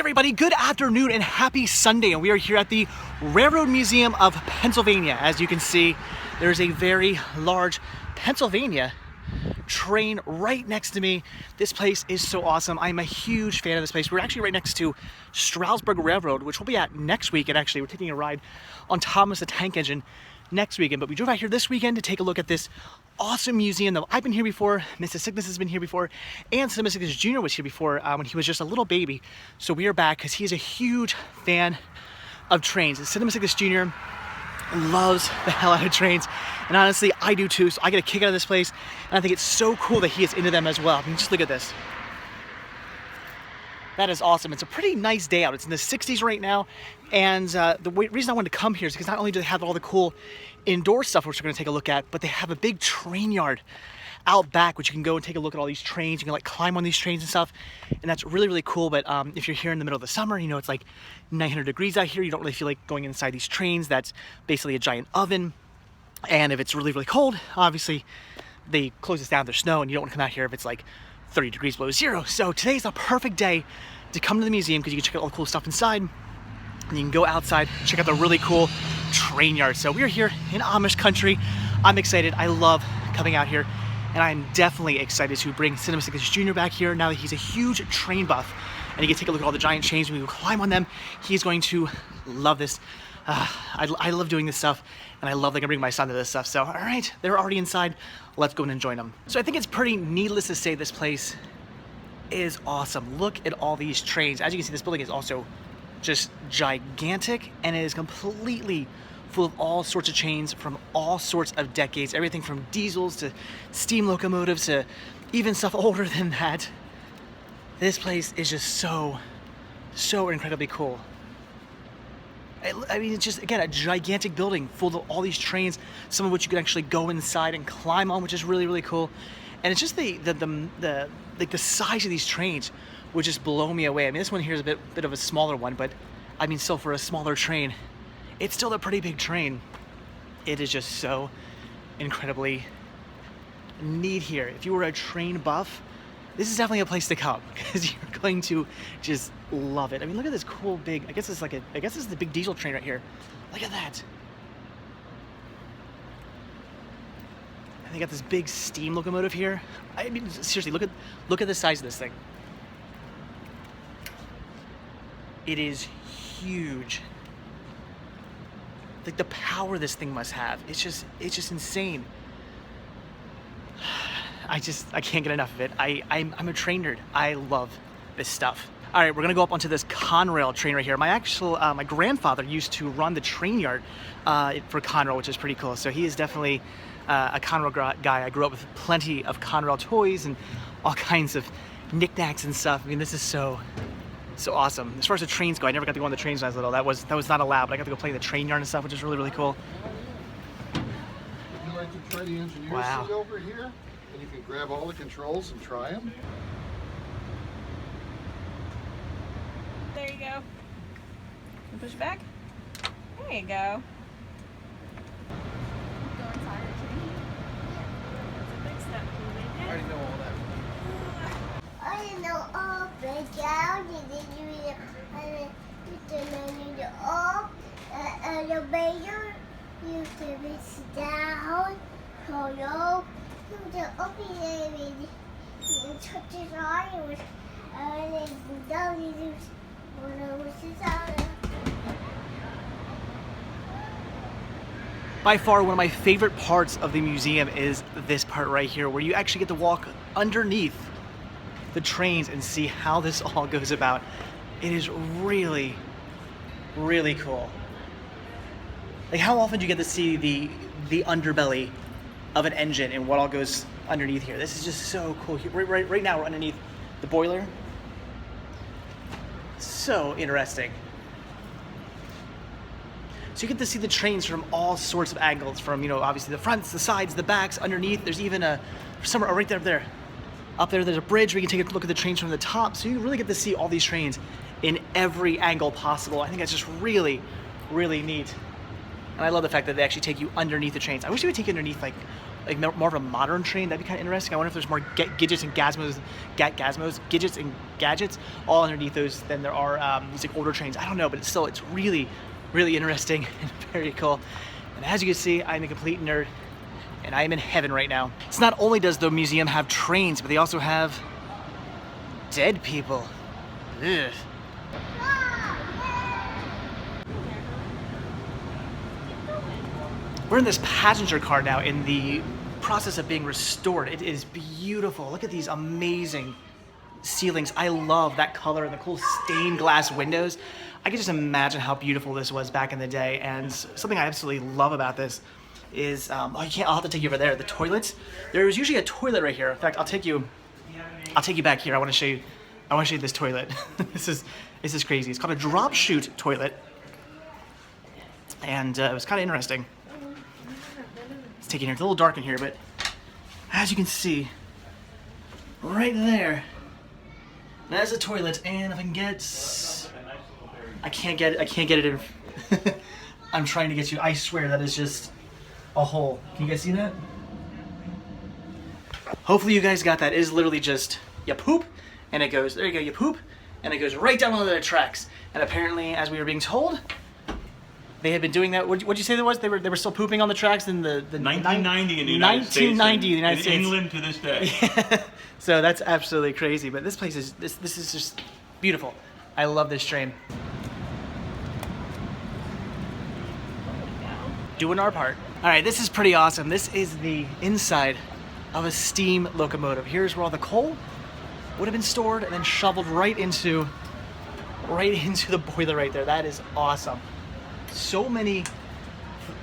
everybody, good afternoon and happy Sunday. And we are here at the Railroad Museum of Pennsylvania. As you can see, there's a very large Pennsylvania train right next to me. This place is so awesome. I'm a huge fan of this place. We're actually right next to Strasburg Railroad, which we'll be at next week. And actually, we're taking a ride on Thomas the Tank Engine next weekend. But we drove out here this weekend to take a look at this awesome museum. I've been here before, Mrs. Sickness has been here before, and Cinema Sickness Jr. was here before when he was just a little baby. So we are back because he's a huge fan of trains. And Cinema Sickness Jr. loves the hell out of trains, and honestly I do too. So I get a kick out of this place, and I think it's so cool that he is into them as well. I mean, just look at this. That is awesome. It's a pretty nice day out. It's in the 60s right now, and the reason I wanted to come here is because not only do they have all the cool indoor stuff, which we're going to take a look at, but they have a big train yard out back, which you can go and take a look at all these trains. You can like climb on these trains and stuff, and that's really, really cool. But if you're here in the middle of the summer, you know, it's like 900 degrees out here. You don't really feel like going inside these trains. That's basically a giant oven. And if it's really, really cold, obviously they close this down. There's snow, and you don't want to come out here if it's like 30 degrees below zero. So today's a perfect day to come to the museum because you can check out all the cool stuff inside, and you can go outside, check out the really cool train yard. So we're here in Amish country. I'm excited. I love coming out here, and I'm definitely excited to bring Cinema Sickness Jr. back here now that he's a huge train buff, and he can take a look at all the giant trains. When we go climb on them, he's going to love this. I love doing this stuff, and I love that I can bring my son to this stuff. So all right, they're already inside. Let's go in and join them. So I think it's pretty needless to say this place is awesome. Look at all these trains. As you can see, this building is also just gigantic, and it is completely full of all sorts of trains from all sorts of decades. Everything from diesels to steam locomotives to even stuff older than that. This place is just so incredibly cool. I mean, it's just, again, a gigantic building full of all these trains, some of which you can actually go inside and climb on, which is really, really cool. And it's just the size of these trains would just blow me away. I mean, this one here is a bit of a smaller one, but I mean, still for a smaller train, it's still a pretty big train. It is just so incredibly neat here. If you were a train buff, this is definitely a place to come because you're going to just love it. I mean, look at this cool big, I guess this is the big diesel train right here. Look at that. And they got this big steam locomotive here. I mean, seriously, look at the size of this thing. It is huge. Like the power this thing must have. It's just insane. I can't get enough of it. I'm a train nerd. I love this stuff. All right, we're gonna go up onto this Conrail train right here. My grandfather used to run the train yard for Conrail, which is pretty cool. So he is definitely a Conrail guy. I grew up with plenty of Conrail toys and all kinds of knickknacks and stuff. I mean, this is so awesome. As far as the trains go, I never got to go on the trains when I was little. That was not allowed, but I got to go play in the train yard and stuff, which is really, really cool. Would you like to try the engineer's seat over here? And you can grab all the controls and try them. There you go. And push it back. There you go. Go inside the train. That's a big step. I already know all that. I know all the down, and then you the up, elevator, you can reach down, hello, you the up elevator, you touch it on, and then down you do, By far, one of my favorite parts of the museum is this part right here, where you actually get to walk underneath the trains and see how this all goes about. It is really, really cool. Like, how often do you get to see the underbelly of an engine and what all goes underneath here? This is just so cool. Right now we're underneath the boiler. So interesting. So you get to see the trains from all sorts of angles, from, you know, obviously the fronts, the sides, the backs, underneath. There's even somewhere right there, up there, there's a bridge where you can take a look at the trains from the top. So you really get to see all these trains in every angle possible. I think that's just really, really neat. And I love the fact that they actually take you underneath the trains. I wish they would take you underneath like like more of a modern train. That'd be kind of interesting. I wonder if there's more gadgets and gadgets all underneath those than there are these like older trains. I don't know, but it's really, really interesting and very cool. And as you can see, I'm a complete nerd, and I am in heaven right now. So not only does the museum have trains, but they also have dead people. Ugh. We're in this passenger car now in the process of being restored. It is beautiful. Look at these amazing ceilings. I love that color and the cool stained glass windows. I can just imagine how beautiful this was back in the day. And something I absolutely love about this is, I'll have to take you over there. The toilets. There was usually a toilet right here. In fact, I'll take you back here. I want to show you this toilet. This is crazy. It's called a drop chute toilet. And it was kind of interesting. Let's take it here. It's a little dark in here, but as you can see, right there, that's a toilet. And if I can get, I can't get it in. I'm trying to get you. I swear that is just a hole. Can you guys see that? Hopefully you guys got that. It is literally just you poop, and it goes. There you go. You poop, and it goes right down one of the tracks. And apparently, as we were being told, they had been doing that. What'd you say there was? They were still pooping on the tracks in the 1990 in the United States. 1990 in the United States. In England to this day. Yeah. So that's absolutely crazy. But this place is this is just beautiful. I love this train. Doing our part. All right, this is pretty awesome. This is the inside of a steam locomotive. Here's where all the coal would have been stored and then shoveled right into the boiler right there. That is awesome. So many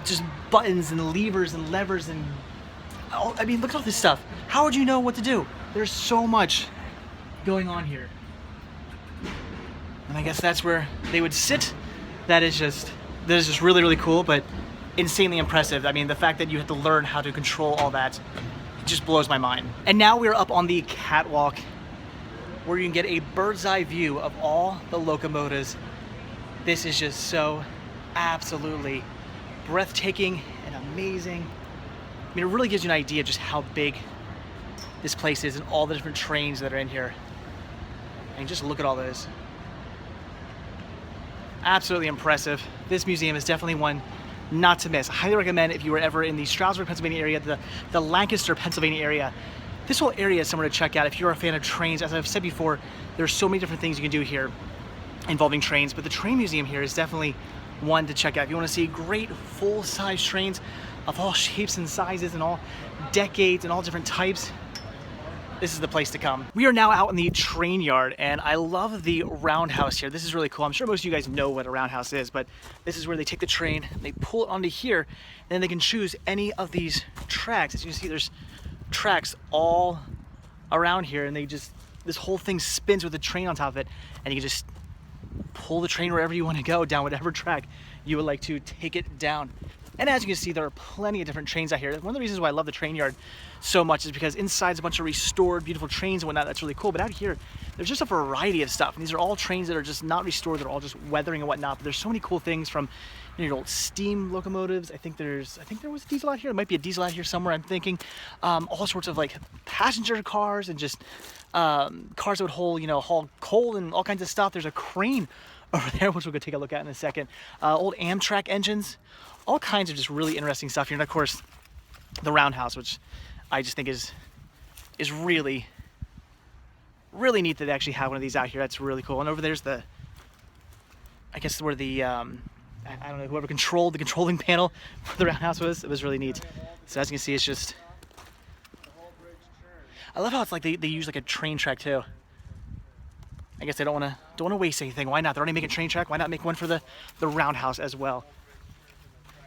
just buttons and levers and levers and I mean, look at all this stuff. How would you know what to do? There's so much going on here. And I guess that's where they would sit. That is just really, really cool, but insanely impressive. I mean, the fact that you have to learn how to control all that, it just blows my mind. And now we're up on the catwalk where you can get a bird's eye view of all the locomotives. This is just so absolutely breathtaking and amazing. I mean, it really gives you an idea of just how big this place is and all the different trains that are in here. And just look at all those. Absolutely impressive. This museum is definitely one not to miss. I highly recommend if you were ever in the Strasburg, Pennsylvania area, the Lancaster, Pennsylvania area. This whole area is somewhere to check out if you're a fan of trains. As I've said before, there's so many different things you can do here involving trains, but the train museum here is definitely one to check out. If you want to see great full-size trains of all shapes and sizes and all decades and all different types, this is the place to come. We are now out in the train yard, and I love the roundhouse here. This is really cool. I'm sure most of you guys know what a roundhouse is, but this is where they take the train, they pull it onto here, and then they can choose any of these tracks. As you can see, there's tracks all around here, and this whole thing spins with the train on top of it, and you can just pull the train wherever you want to go, down whatever track you would like to take it down. And as you can see, there are plenty of different trains out here. One of the reasons why I love the train yard so much is because inside's a bunch of restored, beautiful trains and whatnot. That's really cool. But out here, there's just a variety of stuff. And these are all trains that are just not restored. They're all just weathering and whatnot. But there's so many cool things from your old steam locomotives. I think there was a diesel out here. There might be a diesel out here somewhere, I'm thinking. All sorts of like passenger cars and just cars that would haul coal and all kinds of stuff. There's a crane over there, which we're gonna take a look at in a second. Old Amtrak engines. All kinds of just really interesting stuff here. And of course, the roundhouse, which I just think is really, really neat that they actually have one of these out here. That's really cool. And over there's I guess where the, I don't know, whoever controlled the controlling panel for the roundhouse was. It was really neat. So as you can see, it's just, I love how it's like they use like a train track too. I guess they don't want to waste anything. Why not? They're already making a train track. Why not make one for the roundhouse as well?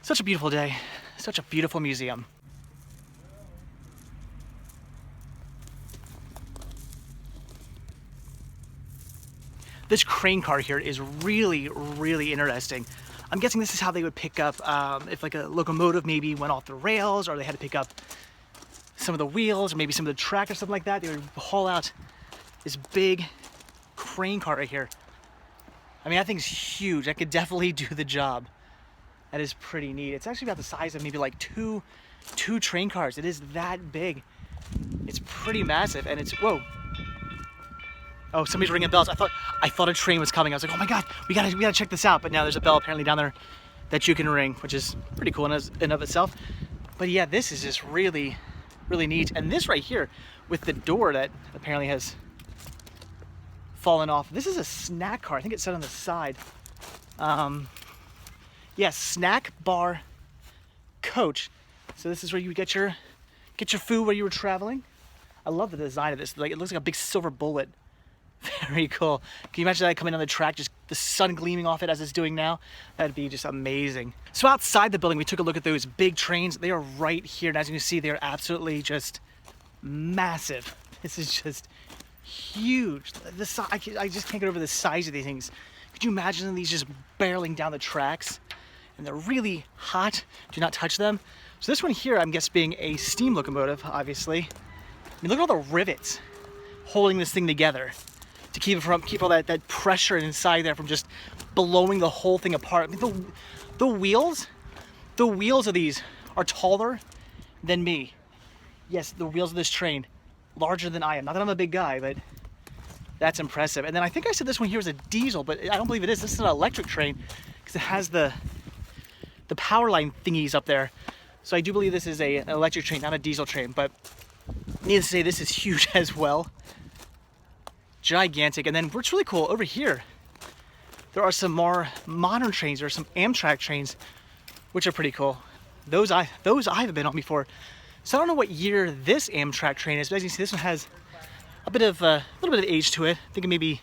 Such a beautiful day, such a beautiful museum. This crane car here is really, really interesting. I'm guessing this is how they would pick up if like a locomotive maybe went off the rails, or they had to pick up some of the wheels or maybe some of the track or something like that. They would haul out this big crane car right here. I mean, that thing's huge. That could definitely do the job. That is pretty neat. It's actually about the size of maybe like two 2 train cars. It is that big. It's pretty massive, and it's, whoa. Oh, somebody's ringing bells. I thought a train was coming. I was like, oh my God, we gotta check this out. But now there's a bell apparently down there that you can ring, which is pretty cool in and of itself. But yeah, this is just really, really neat. And this right here with the door that apparently has fallen off. This is a snack car. I think it said on the side. Yeah, snack bar coach. So this is where you get your food while you were traveling. I love the design of this. Like, it looks like a big silver bullet. Very cool. Can you imagine that coming on the track, just the sun gleaming off it as it's doing now? That'd be just amazing. So outside the building, we took a look at those big trains. They are right here, and as you can see, they're absolutely just massive. This is just huge. I just can't get over the size of these things. Could you imagine these just barreling down the tracks? And they're really hot. Do not touch them. So this one here, I'm guessing being a steam locomotive, obviously. I mean, look at all the rivets holding this thing together to keep all that pressure inside there from just blowing the whole thing apart. I mean, the wheels of these are taller than me. Yes, the wheels of this train, larger than I am. Not that I'm a big guy, but that's impressive. And then I think I said this one here was a diesel, but I don't believe it is. This is an electric train because it has the power line thingies up there. So I do believe this is an electric train, not a diesel train, but needless to say, this is huge as well. Gigantic. And then what's really cool over here, there are some more modern trains. There are some Amtrak trains, which are pretty cool. Those I haven't been on before. So I don't know what year this Amtrak train is, but as you can see, this one has a little bit of age to it. I think it may be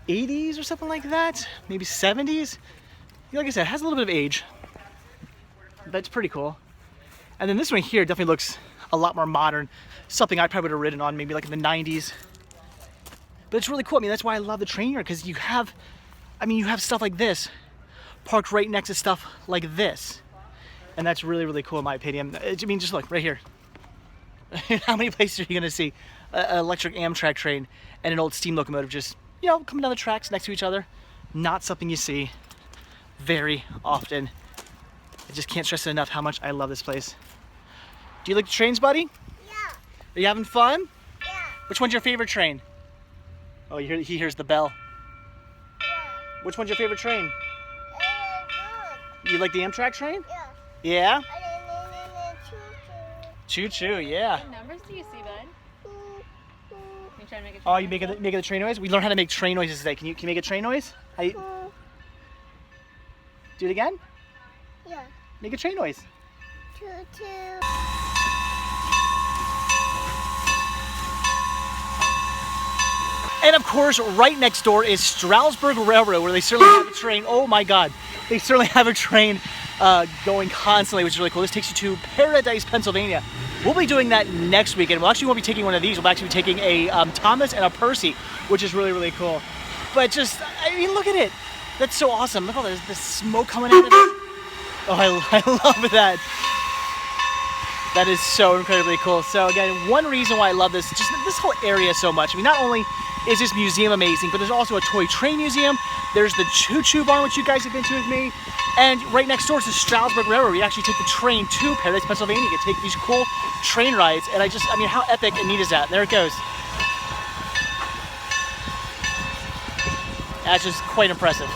80s or something like that, maybe 70s. Like I said, it has a little bit of age. That's pretty cool. And then this one here definitely looks a lot more modern. Something I probably would have ridden on maybe like in the 90s. But it's really cool. I mean, that's why I love the train yard, because you have stuff like this parked right next to stuff like this. And that's really, really cool in my opinion. I mean, just look right here. How many places are you going to see an electric Amtrak train and an old steam locomotive just, coming down the tracks next to each other? Not something you see very often. I just can't stress it enough how much I love this place. Do you like the trains, buddy? Yeah. Are you having fun? Yeah. Which one's your favorite train? Oh, he hears the bell. Yeah. Which one's your favorite train? Good. You like the Amtrak train? Yeah. Yeah? Choo-choo, yeah. What numbers do you see, bud? You trying to make a Oh, you making the train noise? We learned how to make train noises today. Can you make a train noise? Do it again? Yeah. Make a train noise. Choo-choo. And of course, right next door is Strasburg Railroad, where they certainly have a train. Oh my God, they certainly have a train going constantly, which is really cool. This takes you to Paradise, Pennsylvania. We'll be doing that next weekend. We actually won't be taking one of these. We'll actually be taking a Thomas and a Percy, which is really, really cool. But just, I mean, look at it. That's so awesome. Look at all the smoke coming out of it. Oh, I love that. That is so incredibly cool. So again, one reason why I love this whole area so much. I mean, not only is this museum amazing, but there's also a toy train museum. There's the choo-choo barn, which you guys have been to with me. And right next door is the Strasburg Railroad. You actually take the train to Paradise, Pennsylvania. You can take these cool train rides. And I mean, how epic and neat is that? There it goes. That's just quite impressive.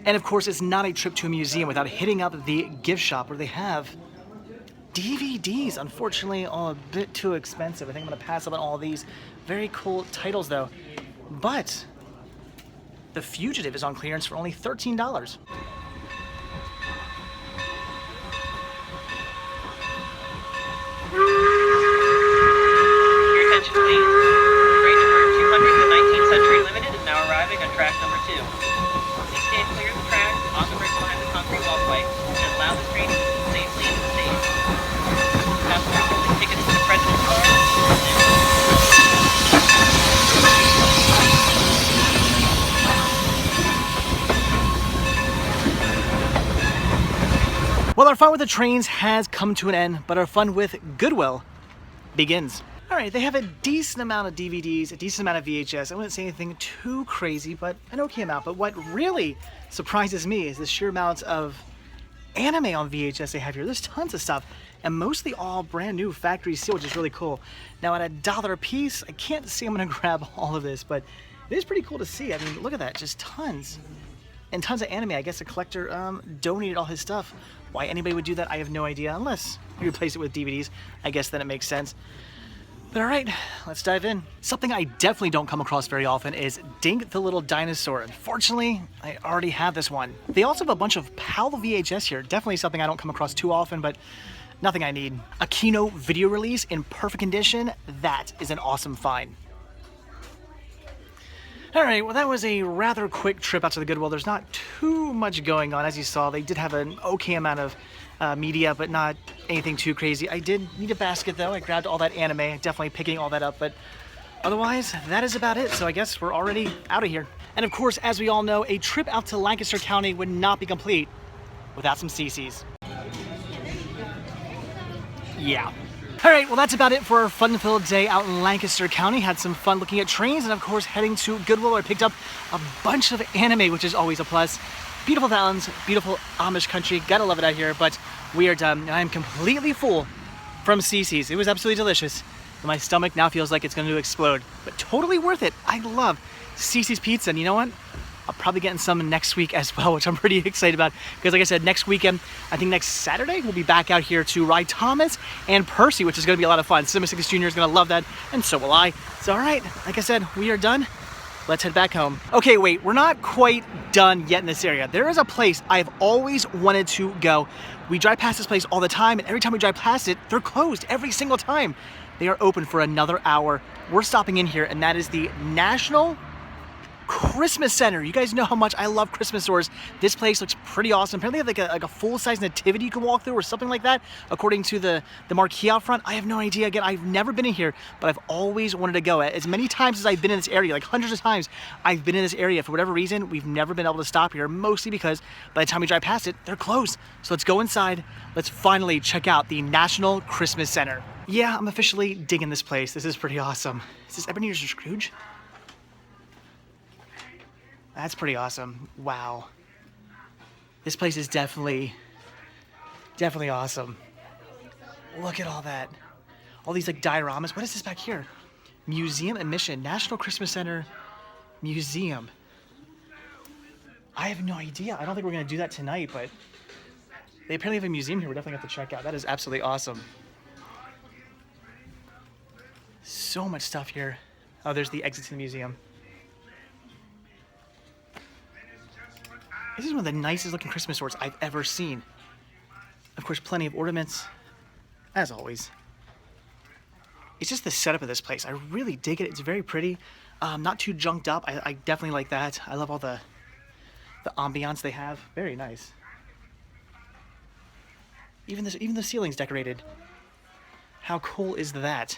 And of course, it's not a trip to a museum without hitting up the gift shop, where they have DVDs. Unfortunately, all a bit too expensive. I think I'm gonna pass up on all these. Very cool titles though. But The Fugitive is on clearance for only $13. Your attention please. Train number 200, the 19th Century Limited, is now 2. Indicate clear the track on the bridge behind the concrete walkway and allow the train to move safely into the station. Passengers holding tickets to the President's Car. Well, our fun with the trains has come to an end, but our fun with Goodwill begins. All right, they have a decent amount of DVDs, a decent amount of VHS. I wouldn't say anything too crazy, but an okay amount. But what really surprises me is the sheer amount of anime on VHS they have here. There's tons of stuff, and mostly all brand new factory seal, which is really cool. Now, at $1 a piece, I can't say I'm gonna grab all of this, but it is pretty cool to see. I mean, look at that, just tons. And tons of anime. I guess a collector donated all his stuff. Why anybody would do that, I have no idea, unless you replace it with DVDs. I guess then it makes sense. But all right, let's dive in. Something I definitely don't come across very often is Dink the Little Dinosaur. Unfortunately, I already have this one. They also have a bunch of PAL VHS here. Definitely something I don't come across too often, but nothing I need. A Kino video release in perfect condition. That is an awesome find. All right, well, that was a rather quick trip out to the Goodwill. There's not too much going on. As you saw, they did have an okay amount of media, but not anything too crazy. I did need a basket, though. I grabbed all that anime, definitely picking all that up, but otherwise, that is about it. So I guess we're already out of here. And of course, as we all know, a trip out to Lancaster County would not be complete without some CC's. Yeah. All right, well, that's about it for our fun-filled day out in Lancaster County. Had some fun looking at trains and, of course, heading to Goodwill, where I picked up a bunch of anime, which is always a plus. Beautiful mountains, beautiful Amish country. Gotta love it out here, but we are done. I am completely full from CC's. It was absolutely delicious. And my stomach now feels like it's going to explode, but totally worth it. I love CC's pizza, and you know what? I'll probably get in some next week as well, which I'm pretty excited about. Because like I said, next weekend, I think next Saturday, we'll be back out here to ride Thomas and Percy, which is going to be a lot of fun. Cinema 6 Jr. is going to love that, and so will I. So all right, like I said, we are done. Let's head back home. Okay, wait, we're not quite done yet in this area. There is a place I've always wanted to go. We drive past this place all the time, and every time we drive past it, they're closed every single time. They are open for another hour. We're stopping in here, and that is the National Christmas Center. You guys know how much I love Christmas stores. This place looks pretty awesome. Apparently they have like a full-size nativity you can walk through or something like that, according to the marquee out front. I have no idea. Again, I've never been in here, but I've always wanted to go. As many times as I've been in this area, like hundreds of times I've been in this area, for whatever reason, we've never been able to stop here, mostly because by the time we drive past it, they're closed. So let's go inside. Let's finally check out the National Christmas Center. Yeah, I'm officially digging this place. This is pretty awesome. Is this Ebenezer Scrooge? That's pretty awesome. Wow. This place is definitely awesome. Look at all that. All these like dioramas. What is this back here? Museum admission. National Christmas Center Museum. I have no idea. I don't think we're going to do that tonight, but they apparently have a museum here we're definitely going to have to check out. That is absolutely awesome. So much stuff here. Oh, there's the exit to the museum. This is one of the nicest looking Christmas stores I've ever seen. Of course, plenty of ornaments, as always. It's just the setup of this place. I really dig it. It's very pretty. Not too junked up. I definitely like that. I love all the ambiance they have. Very nice. Even the ceiling's decorated. How cool is that?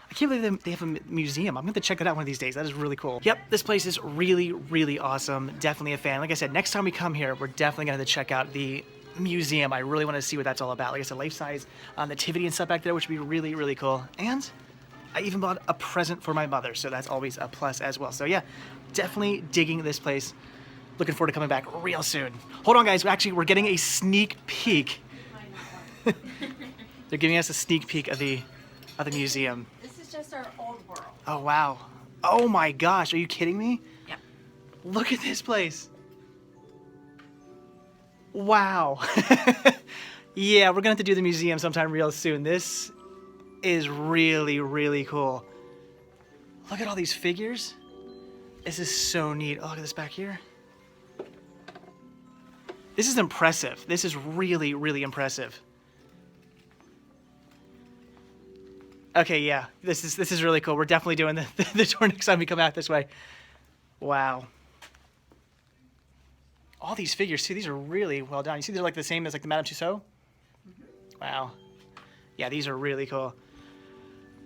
I can't believe they have a museum. I'm going to check it out one of these days. That is really cool. Yep, this place is really, really awesome. Definitely a fan. Like I said, next time we come here, we're definitely going to check out the museum. I really want to see what that's all about. Like I said, life-size nativity and stuff back there, which would be really, really cool. And I even bought a present for my mother, so that's always a plus as well. So yeah, definitely digging this place. Looking forward to coming back real soon. Hold on, guys. We're getting a sneak peek. They're giving us a sneak peek of the museum. Just our old world. Oh, wow. Oh my gosh, are you kidding me? Yep. Look at this place. Wow. Yeah, we're gonna have to do the museum sometime real soon. This is really, really cool. Look at all these figures. This is so neat. Oh, look at this back here. This is impressive. This is really, really impressive. Okay, yeah, this is really cool. We're definitely doing the tour next time we come out this way. Wow. all these figures too. These are really well done. You see, they're like the same as like the Madame Tussauds. Wow. Yeah, these are really cool.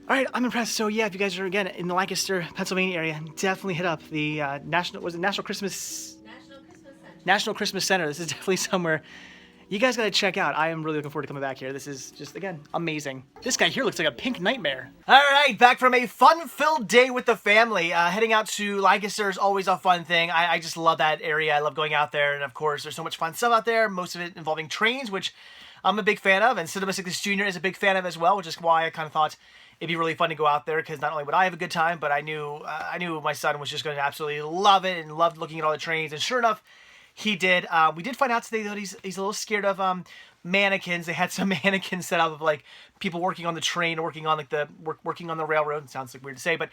All right, I'm impressed. So yeah, if you guys are again in the Lancaster, Pennsylvania area, definitely hit up the National Christmas Center. This is definitely somewhere you guys got to check out. I am really looking forward to coming back here. This is just, again, amazing. This guy here looks like a pink nightmare. All right, back from a fun-filled day with the family. Heading out to Lancaster is always a fun thing. I just love that area. I love going out there. And, of course, there's so much fun stuff out there, most of it involving trains, which I'm a big fan of. And Cinema Cyclist Jr. is a big fan of as well, which is why I kind of thought it'd be really fun to go out there, because not only would I have a good time, but I knew my son was just going to absolutely love it and loved looking at all the trains. And sure enough, he did. We did find out today that he's a little scared of mannequins. They had some mannequins set up of like people working on the train, working on like working on the railroad. It sounds like weird to say, but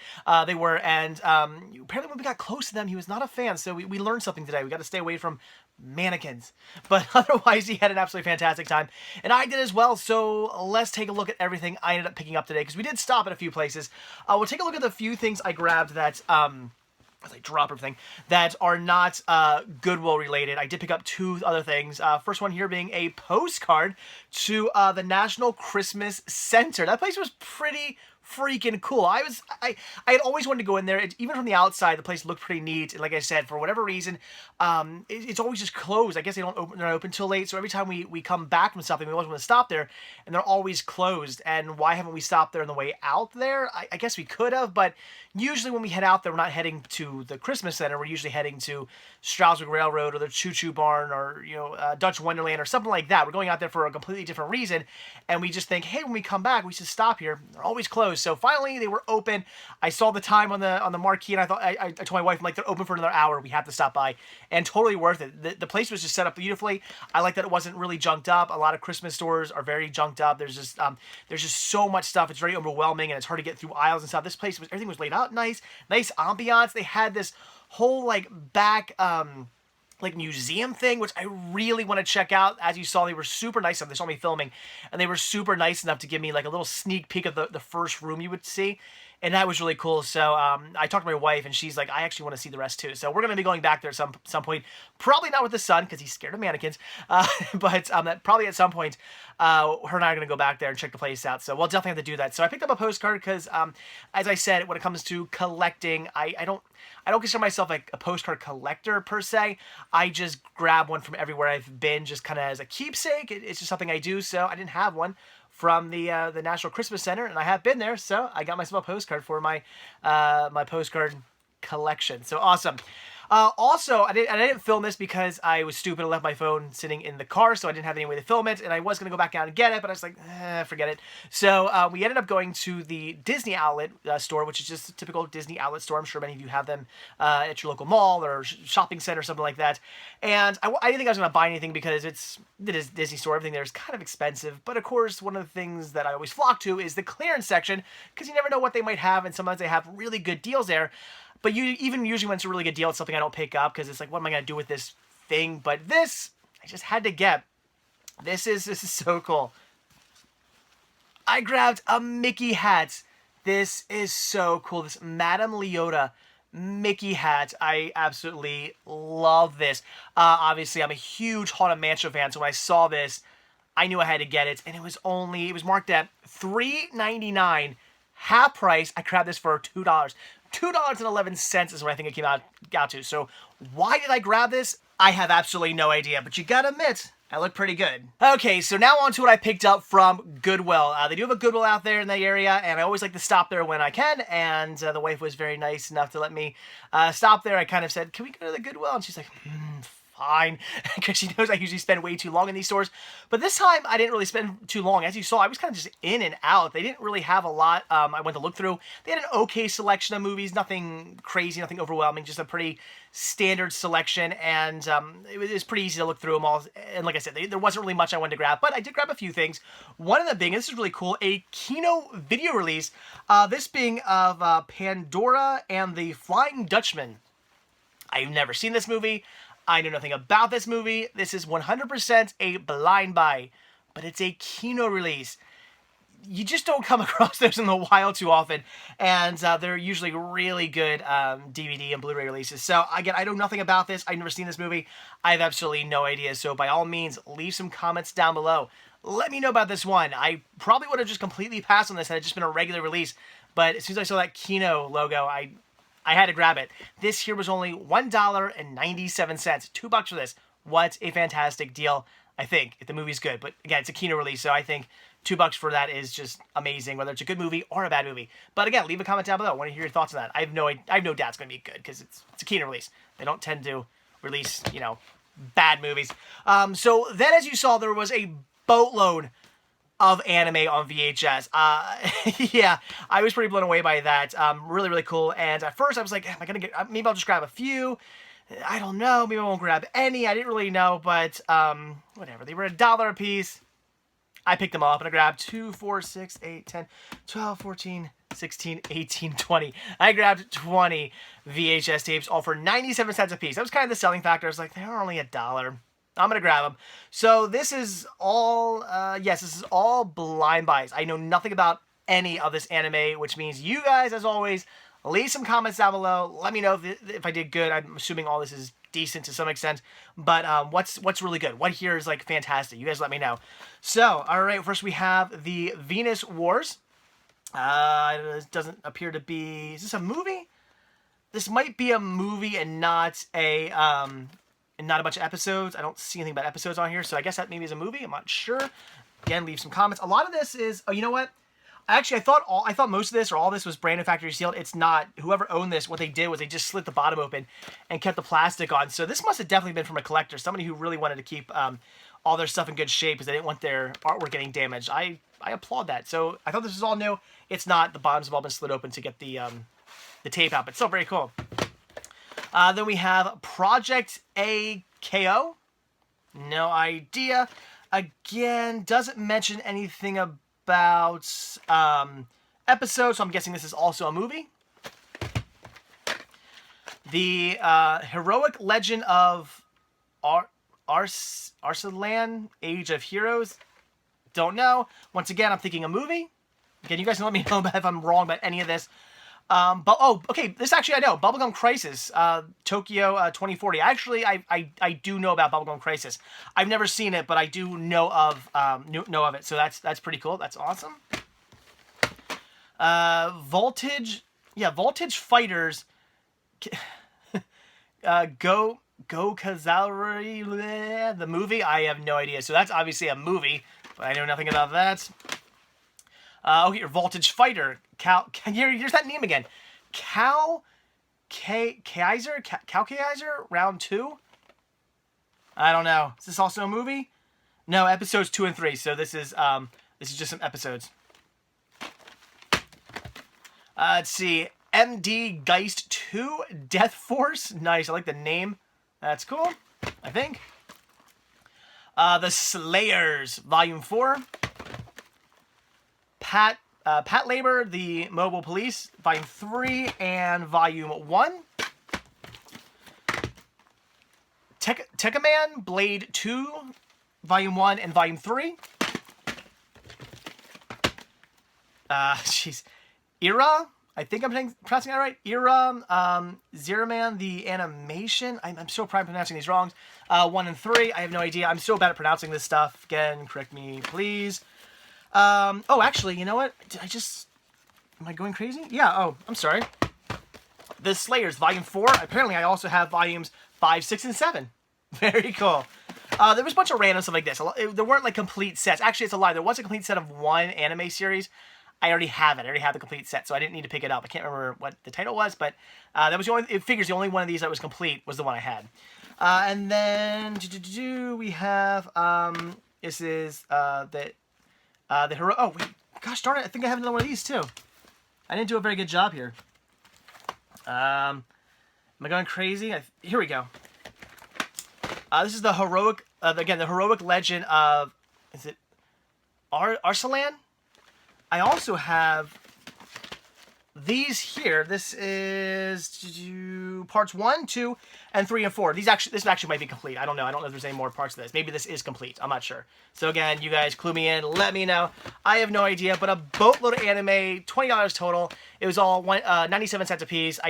they were. And apparently when we got close to them, he was not a fan. So we learned something today. We got to stay away from mannequins. But otherwise, he had an absolutely fantastic time, and I did as well. So let's take a look at everything I ended up picking up today, because we did stop at a few places. We'll take a look at the few things I grabbed that as I drop everything, that are not Goodwill related. I did pick up two other things. First one here being a postcard to the National Christmas Center. That place was pretty freaking cool. I had always wanted to go in there. Even from the outside, the place looked pretty neat. And like I said, for whatever reason, it's always just closed. I guess they're not open till late. So every time we come back from something, we always want to stop there, and they're always closed. And why haven't we stopped there on the way out there? I guess we could have, but usually when we head out there, we're not heading to the Christmas Center. We're usually heading to Strasburg Railroad or the Choo Choo Barn, or Dutch Wonderland or something like that. We're going out there for a completely different reason, and we just think, hey, when we come back, we should stop here. They're always closed. So finally, they were open. I saw the time on the marquee, and I thought, I told my wife, I'm like, they're open for another hour. We have to stop by, and totally worth it. The place was just set up beautifully. I like that it wasn't really junked up. A lot of Christmas stores are very junked up. There's just so much stuff. It's very overwhelming, and it's hard to get through aisles and stuff. This place everything was laid out nice ambiance. They had this whole like back like museum thing, which I really want to check out. As you saw, they were super nice enough. They saw me filming, and they were super nice enough to give me like a little sneak peek of the first room you would see. And that was really cool. So I talked to my wife, and she's like, I actually want to see the rest too. So we're going to be going back there at some point. Probably not with the son, because he's scared of mannequins. But probably at some point, her and I are going to go back there and check the place out. So we'll definitely have to do that. So I picked up a postcard because, as I said, when it comes to collecting, I don't consider myself like a postcard collector per se. I just grab one from everywhere I've been, just kind of as a keepsake. It's just something I do. So I didn't have one from the National Christmas Center, and I have been there, so I got myself a postcard for my my postcard collection. So awesome. Also, I didn't film this because I was stupid and left my phone sitting in the car, so I didn't have any way to film it, and I was going to go back down and get it, but I was like, forget it. So we ended up going to the Disney outlet store, which is just a typical Disney outlet store. I'm sure many of you have them at your local mall or shopping center or something like that. And I didn't think I was going to buy anything because it is Disney store. Everything there is kind of expensive, but of course, one of the things that I always flock to is the clearance section, because you never know what they might have, and sometimes they have really good deals there. But even usually when it's a really good deal, it's something I don't pick up because it's like, what am I going to do with this thing? But this, I just had to get. This is so cool. I grabbed a Mickey hat. This is so cool. This Madame Leota Mickey hat. I absolutely love this. Obviously, I'm a huge Haunted Mansion fan, so when I saw this, I knew I had to get it. And it was marked at $3.99, half price. I grabbed this for $2. $2.11 is what I think it came out to. So why did I grab this? I have absolutely no idea, but you gotta admit, I look pretty good. Okay, so now on to what I picked up from Goodwill. They do have a Goodwill out there in that area, and I always like to stop there when I can, and the wife was very nice enough to let me stop there. I kind of said, can we go to the Goodwill? And she's like, fine, because she knows I usually spend way too long in these stores. But this time, I didn't really spend too long. As you saw, I was kind of just in and out. They didn't really have a lot I went to look through. They had an okay selection of movies, nothing crazy, nothing overwhelming, just a pretty standard selection, and it was pretty easy to look through them all. And like I said, there wasn't really much I wanted to grab, but I did grab a few things. One of them being, this is really cool, a Kino video release, this being of Pandora and the Flying Dutchman. I've never seen this movie. I know nothing about this movie. This is 100% a blind buy, but it's a Kino release. you just don't come across those in the wild too often, and they're usually really good DVD and Blu-ray releases. So again, I know nothing about this. I've never seen this movie. I have absolutely no idea. So by all means, leave some comments down below. Let me know about this one. I probably would have just completely passed on this had it just been a regular release, but as soon as I saw that Kino logo, I had to grab it. This here was only $1.97, $2 for this. What a fantastic deal, I think, if the movie's good. But again, it's a Kino release, so I think $2 for that is just amazing, whether it's a good movie or a bad movie. But again, leave a comment down below. I want to hear your thoughts on that. I have no doubt it's going to be good because it's a Kino release. They don't tend to release, you know, bad movies. So then, as you saw, there was a boatload of anime on VHS. Yeah, I was pretty blown away by that. Really, really cool. And at first, I was like, am I gonna get? Maybe I'll just grab a few. I don't know. Maybe I won't grab any. I didn't really know, but whatever. They were $1 a piece. I picked them all up and I grabbed 2, 4, 6, 8, 10, 12, 14, 16, 18, 20. I grabbed 20 VHS tapes, all for 97 cents a piece. That was kind of the selling factor. I was like, they're only $1. I'm going to grab them. So this is all, yes, this is all blind buys. I know nothing about any of this anime, which means you guys, as always, leave some comments down below. Let me know if I did good. I'm assuming all this is decent to some extent. But what's really good? What here is like fantastic? You guys let me know. So, all right, first we have the Venus Wars. It doesn't appear to be... Is this a movie? This might be a movie and not a bunch of episodes. I don't see anything about episodes on here, so I guess that maybe is a movie. I'm not sure. Again, leave some comments. A lot of this is... Oh, you know what? Actually, I thought most of this or all this was brand new factory sealed. It's not. Whoever owned this, what they did was they just slit the bottom open and kept the plastic on. So this must have definitely been from a collector, somebody who really wanted to keep all their stuff in good shape because they didn't want their artwork getting damaged. I applaud that. So I thought this was all new. It's not. The bottoms have all been slit open to get the tape out, but still very cool. Then we have Project AKO. No idea. Again, doesn't mention anything about episodes, so I'm guessing this is also a movie. The Heroic Legend of Arslan, Age of Heroes. Don't know. Once again, I'm thinking a movie. Again, you guys can let me know if I'm wrong about any of this. But oh, okay, this actually I know. Bubblegum Crisis, Tokyo 2040. Actually, I do know about Bubblegum Crisis. I've never seen it, but I do know of it. So that's pretty cool. That's awesome. Voltage Fighters. Go Kazari, the movie. I have no idea. So that's obviously a movie, but I know nothing about that. Okay, your Voltage Fighter. Here's that name again. Kaiser? Round 2? I don't know. Is this also a movie? No, episodes 2 and 3. So this is just some episodes. Let's see. MD Geist 2 Death Force. Nice. I like the name. That's cool, I think. The Slayers, Volume 4. Pat Labor, The Mobile Police, Volume 3 and Volume 1. Tekkaman, Blade 2, Volume 1 and Volume 3. Jeez. Era, I think I'm pronouncing that right. Era, Zeraman, the animation. I'm so proud of pronouncing these wrongs. 1 and 3, I have no idea. I'm so bad at pronouncing this stuff. Again, correct me, please. Oh, actually, you know what? Am I going crazy? Yeah, oh, I'm sorry. The Slayers, Volume 4. Apparently, I also have Volumes 5, 6, and 7. Very cool. There was a bunch of random stuff like this. There weren't, like, complete sets. Actually, it's a lie. There was a complete set of one anime series. I already have it. I already have the complete set, so I didn't need to pick it up. I can't remember what the title was, but that was the only... It figures the only one of these that was complete was the one I had. And then we have... This is the hero. Oh wait, gosh darn it! I think I have another one of these too. I didn't do a very good job here. Am I going crazy? Here we go. This is the heroic. Again, the Heroic Legend of. Is it Arslan? I also have these here, this is parts 1, 2, and 3 and 4. This actually might be complete. I don't know. I don't know if there's any more parts of this. Maybe this is complete. I'm not sure. So again, you guys clue me in. Let me know. I have no idea, but a boatload of anime, $20 total. It was all 97 cents a piece.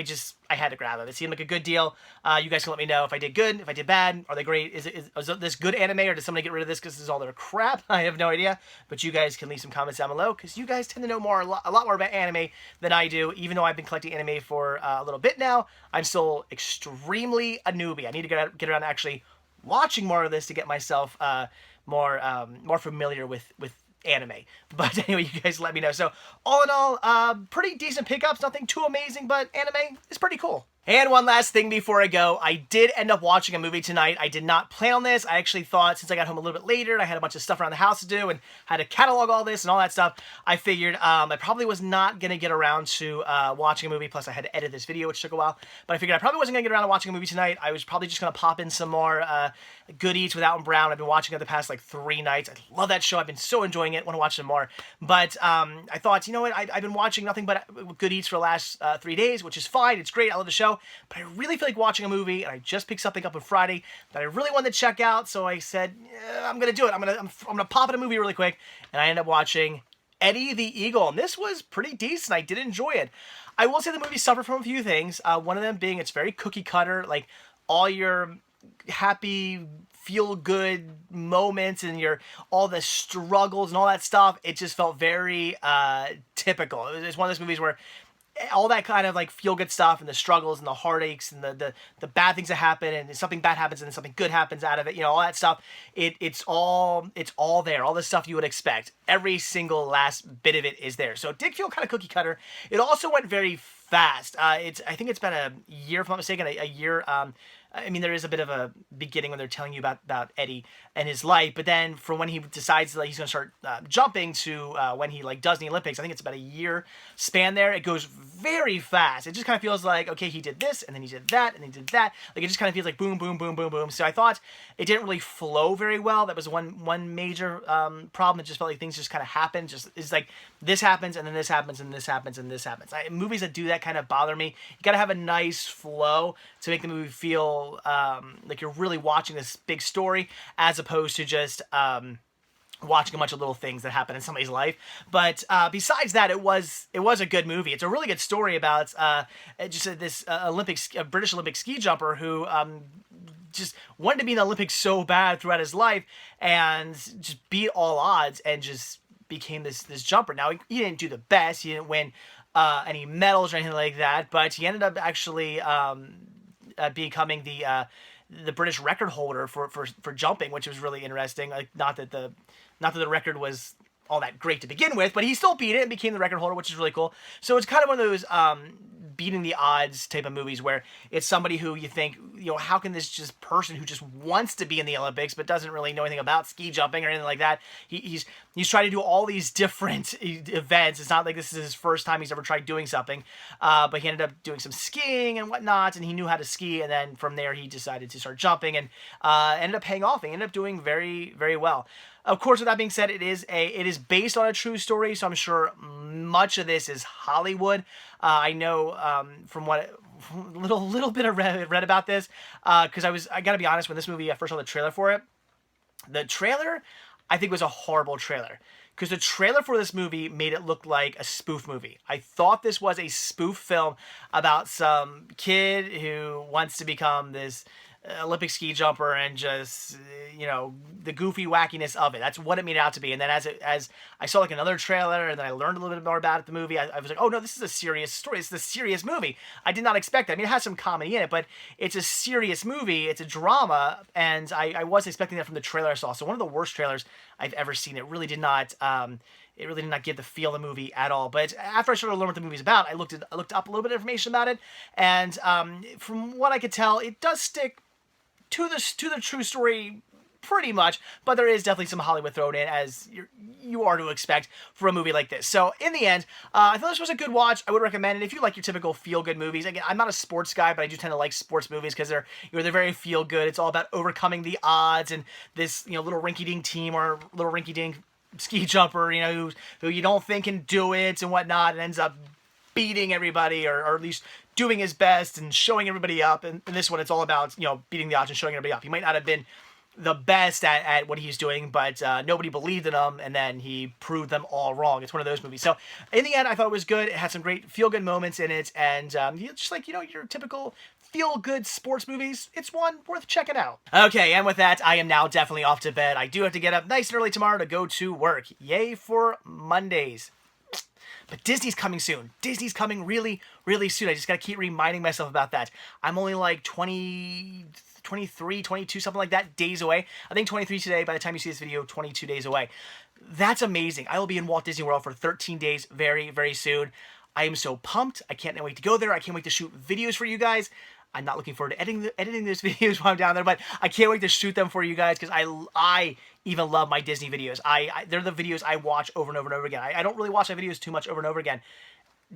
I had to grab it. It seemed like a good deal. You guys can let me know if I did good, if I did bad. Are they great? Is this good anime, or did somebody get rid of this because this is all their crap? I have no idea. But you guys can leave some comments down below, because you guys tend to know a lot more about anime than I do. Even though I've been collecting anime for a little bit now, I'm still extremely a newbie. I need to get around to actually watching more of this to get myself more familiar with anime. But anyway, you guys let me know. So all in all, pretty decent pickups. Nothing too amazing, but anime is pretty cool. And one last thing before I go, I did end up watching a movie tonight. I did not plan on this. I actually thought, since I got home a little bit later, I had a bunch of stuff around the house to do and had to catalog all this and all that stuff, I figured I probably was not going to get around to watching a movie. Plus, I had to edit this video, which took a while. But I figured I probably wasn't going to get around to watching a movie tonight. I was probably just going to pop in some more Good Eats with Alton Brown. I've been watching it the past, 3 nights. I love that show. I've been so enjoying it. Want to watch some more. But I thought, you know what? I've been watching nothing but Good Eats for the last 3 days, which is fine. It's great. I love the show. But I really feel like watching a movie, and I just picked something up on Friday that I really wanted to check out, so I said, I'm going to do it. I'm gonna pop in a movie really quick, and I ended up watching Eddie the Eagle, and this was pretty decent. I did enjoy it. I will say the movie suffered from a few things, one of them being it's very cookie cutter, like all your happy feel-good moments and all the struggles and all that stuff, it just felt very typical. It's one of those movies where all that kind of feel-good stuff and the struggles and the heartaches and the bad things that happen, and something bad happens and then something good happens out of it, all that stuff, it's all there, all the stuff you would expect. Every single last bit of it is there. So it did feel kind of cookie cutter. It also went very fast. I think it's been a year, if I'm not mistaken, a year. There is a bit of a beginning when they're telling you about Eddie and his life, but then from when he decides that he's going to start jumping to when he does the Olympics, I think it's about a year span there. It goes very fast. It just kind of feels like, okay, he did this, and then he did that, and then he did that. It just kind of feels like boom, boom, boom, boom, boom. So I thought it didn't really flow very well. That was one major problem. It just felt like things just kind of happened. It's like this happens, and then this happens, and this happens, and this happens. Movies that do that kind of bother me. You got to have a nice flow to make the movie feel like you're really watching this big story, as opposed to just watching a bunch of little things that happen in somebody's life. But besides that, it was a good movie. It's a really good story about this British Olympic ski jumper who just wanted to be in the Olympics so bad throughout his life, and just beat all odds and just became this jumper. Now, he didn't do the best. He didn't win any medals or anything like that, but he ended up actually becoming the British record holder for jumping, which was really interesting. Not that the record was all that great to begin with, but he still beat it and became the record holder, which is really cool. So it's kind of one of those beating the odds type of movies where it's somebody who you think, how can this just person who just wants to be in the Olympics but doesn't really know anything about ski jumping or anything like that, he's trying to do all these different events. It's not like this is his first time he's ever tried doing something, but he ended up doing some skiing and whatnot, and he knew how to ski, and then from there he decided to start jumping, and ended up paying off. He ended up doing very, very well. Of course, with that being said, it is based on a true story, so I'm sure much of this is Hollywood. I know from what little bit I read about this, because I gotta be honest, when this movie I first saw the trailer for it, the trailer I think was a horrible trailer, because the trailer for this movie made it look like a spoof movie. I thought this was a spoof film about some kid who wants to become this Olympic ski jumper and just, the goofy wackiness of it. That's what it made out to be. And then as I saw another trailer, and then I learned a little bit more about it, the movie, I was like, oh no, this is a serious story. It's a serious movie. I did not expect that. It has some comedy in it, but it's a serious movie. It's a drama, and I wasn't expecting that from the trailer I saw. So one of the worst trailers I've ever seen. It really did not give the feel of the movie at all. But after I started to learn what the movie's about, I looked up a little bit of information about it, and from what I could tell, it does stick to the true story pretty much, but there is definitely some Hollywood thrown in, as you are to expect for a movie like this. So in the end, I thought this was a good watch. I would recommend it if you like your typical feel-good movies. Again, I'm not a sports guy, but I do tend to like sports movies because they're very feel-good. It's all about overcoming the odds, and this little rinky-dink team or little rinky-dink ski jumper, who you don't think can do it and whatnot, and ends up beating everybody or at least doing his best and showing everybody up. And in this one, it's all about, you know, beating the odds and showing everybody up. He might not have been the best at what he's doing, but nobody believed in him, and then he proved them all wrong. It's one of those movies. So in the end, I thought it was good. It had some great feel-good moments in it, and just like, you know, your typical feel-good sports movies, it's one worth checking out. Okay, and with that, I am now definitely off to bed. I do have to get up nice and early tomorrow to go to work. Yay for Mondays. But Disney's coming soon. Disney's coming really, really soon. I just gotta keep reminding myself about that. I'm only like 23, 22, something like that, days away. I think 23 today. By the time you see this video, 22 days away. That's amazing. I will be in Walt Disney World for 13 days very, very soon. I am so pumped. I can't wait to go there. I can't wait to shoot videos for you guys. I'm not looking forward to editing those videos while I'm down there, but I can't wait to shoot them for you guys because I even love my Disney videos. They're the videos I watch over and over and over again. I don't really watch my videos too much over and over again.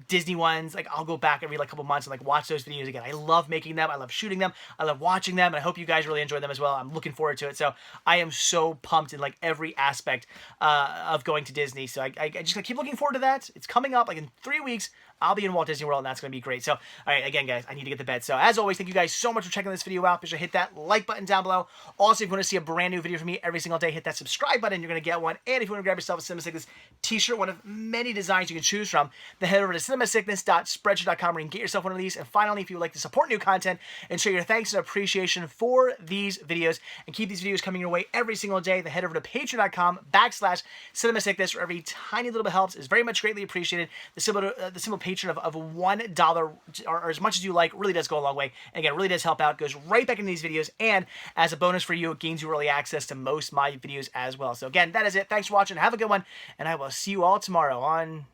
Disney ones, like I'll go back every like couple months and like watch those videos again. I love making them. I love shooting them. I love watching them. And I hope you guys really enjoy them as well. I'm looking forward to it. So I am so pumped in like every aspect of going to Disney. So I just gotta keep looking forward to that. It's coming up like in 3 weeks. I'll be in Walt Disney World, and that's going to be great. So, all right, again, guys, I need to get to bed. So, as always, thank you guys so much for checking this video out. Be sure to hit that like button down below. Also, if you want to see a brand new video from me every single day, hit that subscribe button. You're going to get one. And if you want to grab yourself a Cinema Sickness t-shirt, one of many designs you can choose from, then head over to cinemasickness.spreadshirt.com where you can get yourself one of these. And finally, if you would like to support new content and show your thanks and appreciation for these videos and keep these videos coming your way every single day, then head over to patreon.com/cinemasickness where every tiny little bit helps is very much greatly appreciated. The simple patron of $1 or as much as you like really does go a long way. And again, it really does help out. It goes right back into these videos. And as a bonus for you, it gains you early access to most of my videos as well. So again, that is it. Thanks for watching. Have a good one. And I will see you all tomorrow on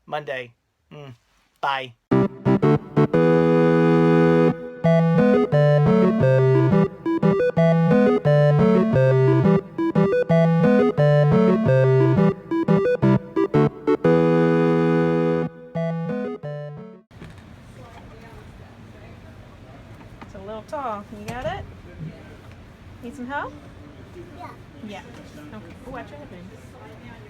Monday. Bye. It's a little tall. You got it? Need some help? Yeah. Yeah. Okay. Oh, watch your head, baby.